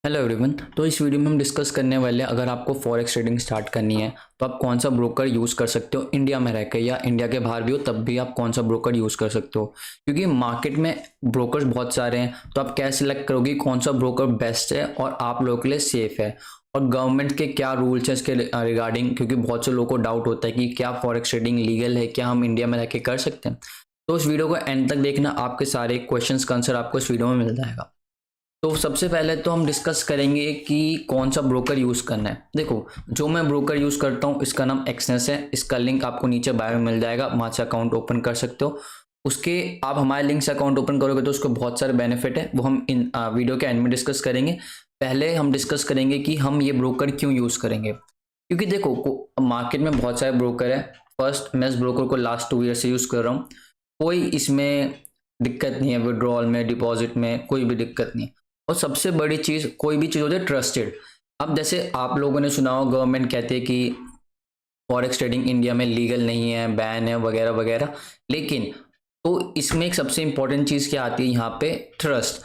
Hello everyone. तो इस video में हम डिस्कस करने वाले हैं, अगर आपको फॉरेक्स ट्रेडिंग स्टार्ट करनी है तो आप कौन सा ब्रोकर यूज़ कर सकते हो इंडिया में रहकर, या इंडिया के बाहर भी हो तब भी आप कौन सा ब्रोकर यूज़ कर सकते हो। क्योंकि मार्केट में ब्रोकर्स बहुत सारे हैं, तो आप क्या सिलेक्ट करोगे कौन सा ब्रोकर बेस्ट है और आप लोगों के लिए सेफ है, और गवर्नमेंट के क्या रूल्स हैं इसके रिगार्डिंग। क्योंकि बहुत से लोगों को डाउट होता है कि क्या फॉरेक्स ट्रेडिंग लीगल है, क्या हम इंडिया में रह के कर सकते हैं। तो इस वीडियो को एंड तक देखना, आपके सारे क्वेश्चंस का आंसर आपको इस वीडियो में मिल जाएगा। तो सबसे पहले तो हम डिस्कस करेंगे कि कौन सा ब्रोकर यूज़ करना है। देखो, जो मैं ब्रोकर यूज़ करता हूँ इसका नाम एक्सनेस है। इसका लिंक आपको नीचे बायो में मिल जाएगा, वहाँ से अकाउंट ओपन कर सकते हो। उसके आप हमारे लिंक से अकाउंट ओपन करोगे तो उसको बहुत सारे बेनिफिट है, वो हम इन वीडियो के एंड में डिस्कस करेंगे। पहले हम डिस्कस करेंगे कि हम ये ब्रोकर क्यों यूज़ करेंगे। क्योंकि देखो, मार्केट में बहुत सारे ब्रोकर है। फर्स्ट, मैं इस ब्रोकर को लास्ट 2 ईयर से यूज़ कर रहा हूँ। कोई इसमें दिक्कत नहीं है, विड्रॉल में, डिपॉजिट में कोई भी दिक्कत नहीं है। और सबसे बड़ी चीज़, कोई भी चीज़ होती है ट्रस्टेड। अब जैसे आप लोगों ने सुना हो, गवर्नमेंट कहती है कि फॉरेक्स ट्रेडिंग इंडिया में लीगल नहीं है, बैन है वगैरह वगैरह। लेकिन तो इसमें एक सबसे इंपॉर्टेंट चीज़ क्या आती है यहाँ पे, ट्रस्ट।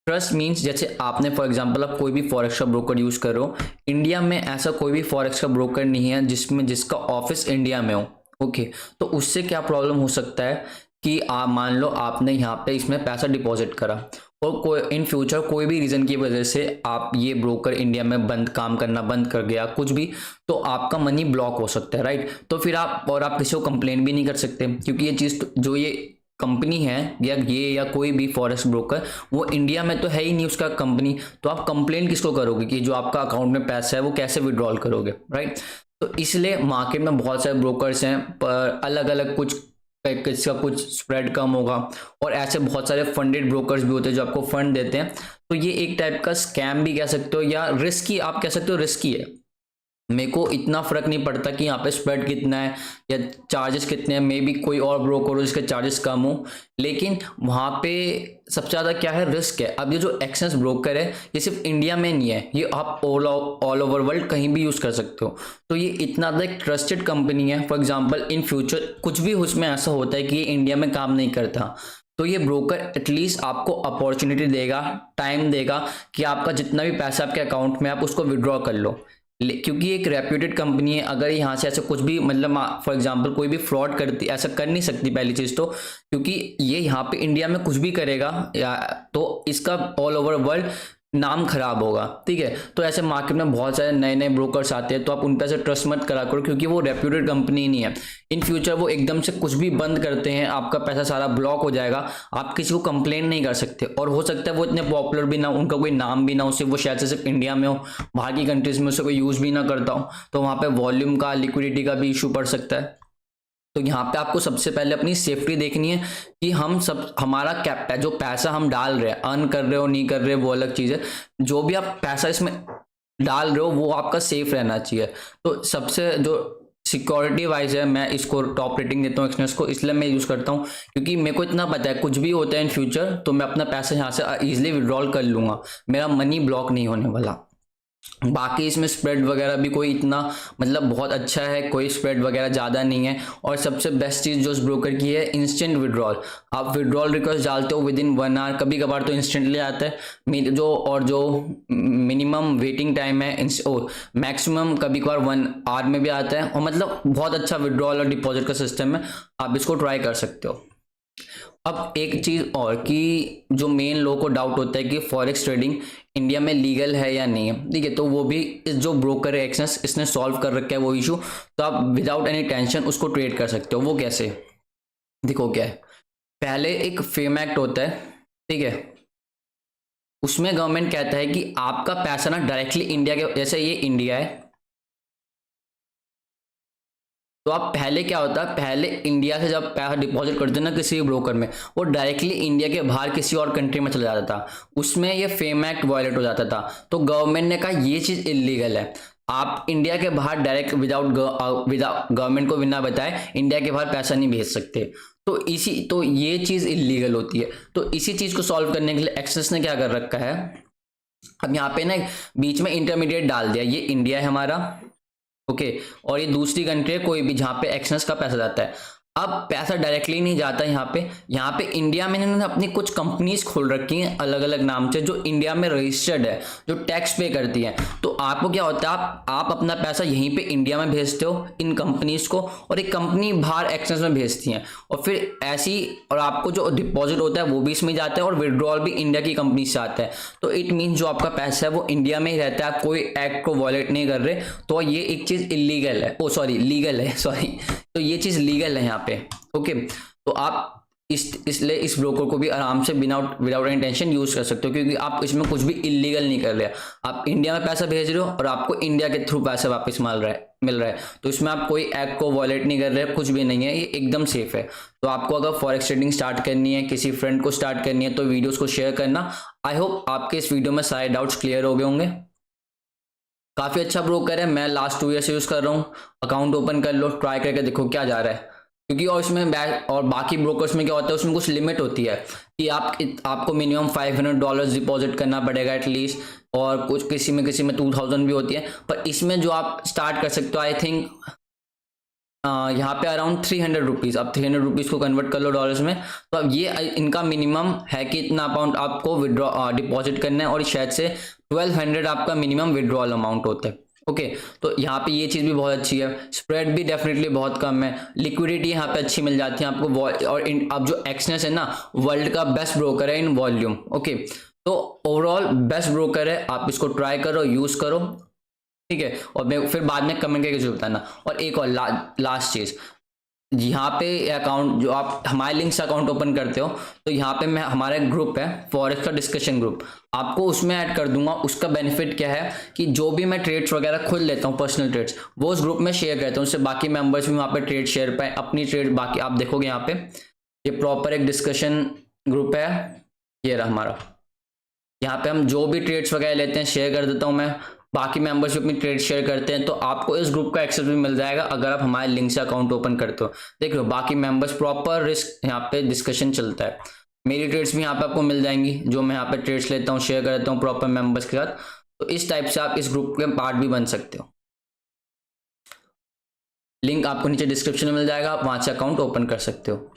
ट्रस्ट मीन्स जैसे आपने फॉर एग्जांपल आप कोई भी फॉरेक्स का ब्रोकर यूज़ कर रहे हो, इंडिया में ऐसा कोई भी फॉरेक्स का ब्रोकर नहीं है जिसका ऑफिस इंडिया में हो। ओके, तो उससे क्या प्रॉब्लम हो सकता है कि आप मान लो आपने यहाँ पे इसमें पैसा डिपॉजिट करा और कोई इन फ्यूचर कोई भी रीज़न की वजह से आप ये ब्रोकर इंडिया में काम करना बंद कर गया कुछ भी, तो आपका मनी ब्लॉक हो सकता है, राइट। तो फिर आप किसी को कंप्लेन भी नहीं कर सकते, क्योंकि ये चीज़ जो ये कंपनी है या कोई भी फॉरेक्स ब्रोकर, वो इंडिया में तो है ही नहीं उसका कंपनी। तो आप कंप्लेन किसको करोगे कि जो आपका अकाउंट में पैसा है वो कैसे विड्रॉल करोगे, राइट। तो इसलिए मार्केट में बहुत सारे ब्रोकर्स हैं, पर अलग अलग कुछ पैकेज का कुछ स्प्रेड कम होगा, और ऐसे बहुत सारे फंडेड ब्रोकर्स भी होते हैं जो आपको फंड देते हैं। तो ये एक टाइप का स्कैम भी कह सकते हो, या रिस्की आप कह सकते हो, रिस्की है। मेरे को इतना फर्क नहीं पड़ता कि यहाँ पे स्प्रेड कितना है या चार्जेस कितने हैं, मे बी कोई और ब्रोकर हो जिसके चार्जेस कम हो, लेकिन वहाँ पे सबसे ज़्यादा क्या है, रिस्क है। अब ये जो एक्सचेंज ब्रोकर है ये सिर्फ इंडिया में नहीं है, ये आप ऑल ओवर वर्ल्ड कहीं भी यूज़ कर सकते हो। तो ये इतना ज़्यादा एक ट्रस्टेड कंपनी है। फॉर एग्जाम्पल इन फ्यूचर कुछ भी उसमें ऐसा होता है कि ये इंडिया में काम नहीं करता, तो ये ब्रोकर एटलीस्ट आपको अपॉर्चुनिटी देगा, टाइम देगा कि आपका जितना भी पैसा आपके अकाउंट में आप उसको विड्रॉ कर लो। क्योंकि एक रेप्यूटेड कंपनी है, अगर यहाँ से ऐसा कुछ भी मतलब फॉर एग्जांपल कोई भी फ्रॉड करती, ऐसा कर नहीं सकती पहली चीज़ तो, क्योंकि ये यहाँ पे इंडिया में कुछ भी करेगा या तो इसका ऑल ओवर वर्ल्ड नाम खराब होगा, ठीक है। तो ऐसे मार्केट में बहुत सारे नए नए ब्रोकर्स आते हैं, तो आप उन पर से ट्रस्ट मत करा करो, क्योंकि वो रेप्यूटेड कंपनी नहीं है। इन फ्यूचर वो एकदम से कुछ भी बंद करते हैं, आपका पैसा सारा ब्लॉक हो जाएगा, आप किसी को कंप्लेन नहीं कर सकते। और हो सकता है वो इतने पॉपुलर भी ना, उनका कोई नाम भी ना हो, सिर्फ वो शायद से सिर्फ इंडिया में हो, बाहर की कंट्रीज में उसे कोई यूज़ भी ना करता हो, तो वहाँ पे वॉल्यूम का, लिक्विडिटी का भी इशू पड़ सकता है। तो यहाँ पे आपको सबसे पहले अपनी सेफ्टी देखनी है कि हम सब हमारा क्या जो पैसा हम डाल रहे हैं, अर्न कर रहे हो नहीं कर रहे वो अलग चीज़ है, जो भी आप पैसा इसमें डाल रहे हो वो आपका सेफ रहना चाहिए। तो सबसे जो सिक्योरिटी वाइज है, मैं इसको टॉप रेटिंग देता हूँ एक्सनेस को, इसलिए मैं यूज़ करता हूँ क्योंकि मेरे को इतना पता है कुछ भी होता है इन फ्यूचर तो मैं अपना पैसा यहाँ से ईजिली विड्रॉल कर लूँगा, मेरा मनी ब्लॉक नहीं होने वाला। बाकी इसमें स्प्रेड वगैरह भी कोई इतना मतलब बहुत अच्छा है, कोई स्प्रेड वगैरह ज़्यादा नहीं है। और सबसे बेस्ट चीज़ जो इस ब्रोकर की है, इंस्टेंट विड्रॉल। आप विड्रॉल रिक्वेस्ट डालते हो विद इन 1 आवर, कभी कभार तो इंस्टेंटली आता है। जो मिनिमम वेटिंग टाइम है, मैक्सिमम कभी कभार 1 आवर में भी आता है, और मतलब बहुत अच्छा विड्रॉल और डिपॉजिट का सिस्टम है, आप इसको ट्राई कर सकते हो। अब एक चीज़ और कि जो मेन लोगों को डाउट होता है कि फॉरेक्स ट्रेडिंग इंडिया में लीगल है या नहीं है, ठीक है। तो वो भी इस जो ब्रोकर है एक्सनेस, इसने सॉल्व कर रखा है वो इशू। तो आप विदाउट एनी टेंशन उसको ट्रेड कर सकते हो। वो कैसे, देखो क्या है, पहले एक फेम एक्ट होता है, ठीक है। उसमें गवर्नमेंट कहता है कि आपका पैसा ना डायरेक्टली इंडिया के, जैसे ये इंडिया है तो आप पहले क्या होता है, पहले इंडिया से जब पैसा डिपॉजिट करते ना किसी ब्रोकर में, वो डायरेक्टली इंडिया के बाहर किसी और कंट्री में चला जाता था, उसमें ये फेम एक्ट वायलेट हो जाता था। तो गवर्नमेंट ने कहा ये चीज़ इलीगल है, आप इंडिया के बाहर डायरेक्ट विदाउट गवर्नमेंट को बिना बताए इंडिया के बाहर पैसा नहीं भेज सकते। तो ये चीज़ इलीगल होती है। तो इसी चीज़ को सॉल्व करने के लिए एक्सेस ने क्या कर रखा है, अब यहाँ पे ना बीच में इंटरमीडिएट डाल दिया, ये इंडिया है हमारा, ओके, और ये दूसरी कंट्री है कोई भी जहाँ पे एक्सनेस का पैसा जाता है। अब पैसा डायरेक्टली नहीं जाता यहाँ पे इंडिया में इन्होंने अपनी कुछ कंपनीज खोल रखी हैं अलग अलग नाम से, जो इंडिया में रजिस्टर्ड है, जो टैक्स पे करती हैं। तो आपको क्या होता है, आप अपना पैसा यहीं पे इंडिया में भेजते हो इन कंपनीज को, और एक कंपनी बाहर एक्सचेंज में भेजती हैं, और फिर ऐसी, और आपको जो डिपॉजिट होता है वो भी इसमें जाता है, और विड्रॉल भी इंडिया की कंपनी से आता है। तो इट मीन जो आपका पैसा है वो इंडिया में ही रहता है, आप कोई एक्ट को वॉयलेट नहीं कर रहे। तो ये एक चीज इलीगल है, ओ सॉरी लीगल है, सॉरी। तो ये चीज लीगल है यहाँ पे। ओके, तो आप इसलिए इस ब्रोकर को भी आराम से विदाउट एनी टेंशन यूज कर सकते हो, क्योंकि आप इसमें कुछ भी इलीगल नहीं कर रहे। आप इंडिया में पैसा भेज रहे हो और आपको इंडिया के थ्रू पैसा वापस मिल रहा है। तो इसमें आप कोई एक्ट को वॉयलेट नहीं कर रहे, कुछ भी नहीं है, ये एकदम सेफ है। तो आपको अगर फॉरेक्स ट्रेडिंग स्टार्ट करनी है, किसी फ्रेंड को स्टार्ट करनी है, तो वीडियोस को शेयर करना। आई होप आपके इस वीडियो में सारे डाउट्स क्लियर हो गए होंगे। काफी अच्छा ब्रोकर है, मैं लास्ट 2 ईयर से यूज कर रहा हूँ। अकाउंट ओपन कर लो, ट्राई करके देखो क्या जा रहा है, क्योंकि और इसमें और बाकी ब्रोकर्स में क्या होता है, उसमें कुछ लिमिट होती है कि आपको मिनिमम $500 डिपॉजिट करना पड़ेगा एटलीस्ट, और कुछ किसी में 2000 भी होती है। पर इसमें जो आप स्टार्ट कर सकते हो, आई थिंक यहाँ पे अराउंड 300 रुपीज़, अब 300 रुपीज़ को कन्वर्ट कर लो डॉलर्स में। तो अब ये इनका मिनिमम है कि इतना अमाउंट आपको डिपॉजिट करना है, और शायद से 1200 आपका मिनिमम विड्रॉल अमाउंट होता है। ओके, तो यहाँ पे ये चीज़ भी बहुत अच्छी है, स्प्रेड भी डेफिनेटली बहुत कम है, लिक्विडिटी यहाँ पे अच्छी मिल जाती है आपको, और अब जो एक्सनेस है ना, वर्ल्ड का बेस्ट ब्रोकर है इन वॉल्यूम। ओके, तो ओवरऑल बेस्ट ब्रोकर है, आप इसको ट्राई करो, यूज करो, ठीक है। और मैं फिर बाद में कमेंट करके जो बताना। और एक और लास्ट चीज, यहाँ पे अकाउंट जो आप हमारे लिंक से अकाउंट ओपन करते हो, तो यहाँ पे मैं हमारा एक ग्रुप है फॉरेक्स का डिस्कशन ग्रुप, आपको उसमें ऐड कर दूंगा। उसका बेनिफिट क्या है कि जो भी मैं ट्रेड्स वगैरह खुद लेता हूँ, पर्सनल ट्रेड्स, वो उस ग्रुप में शेयर करता हूँ, उससे बाकी मेंबर्स भी वहाँ पे ट्रेड शेयर पाए, अपनी ट्रेड बाकी आप देखोगे यहाँ पे, ये प्रॉपर एक डिस्कशन ग्रुप है, ये रहा हमारा। यहाँ पे हम जो भी ट्रेड्स वगैरह लेते हैं शेयर कर देता हूँ मैं, बाकी मेंबर्स भी अपनी ट्रेड शेयर करते हैं। तो आपको इस ग्रुप का एक्सेस भी मिल जाएगा अगर आप हमारे लिंक से अकाउंट ओपन करते हो। देख लो बाकी मेंबर्स प्रॉपर रिस्क यहाँ पे डिस्कशन चलता है, मेरी ट्रेड्स भी यहाँ पे आपको मिल जाएंगी, जो मैं यहाँ पे ट्रेड्स लेता हूँ शेयर करता हूँ प्रॉपर मेंबर्स के साथ। तो इस टाइप से आप इस ग्रुप के पार्ट भी बन सकते हो। लिंक आपको नीचे डिस्क्रिप्शन में मिल जाएगा, आप वहां से अकाउंट ओपन कर सकते हो।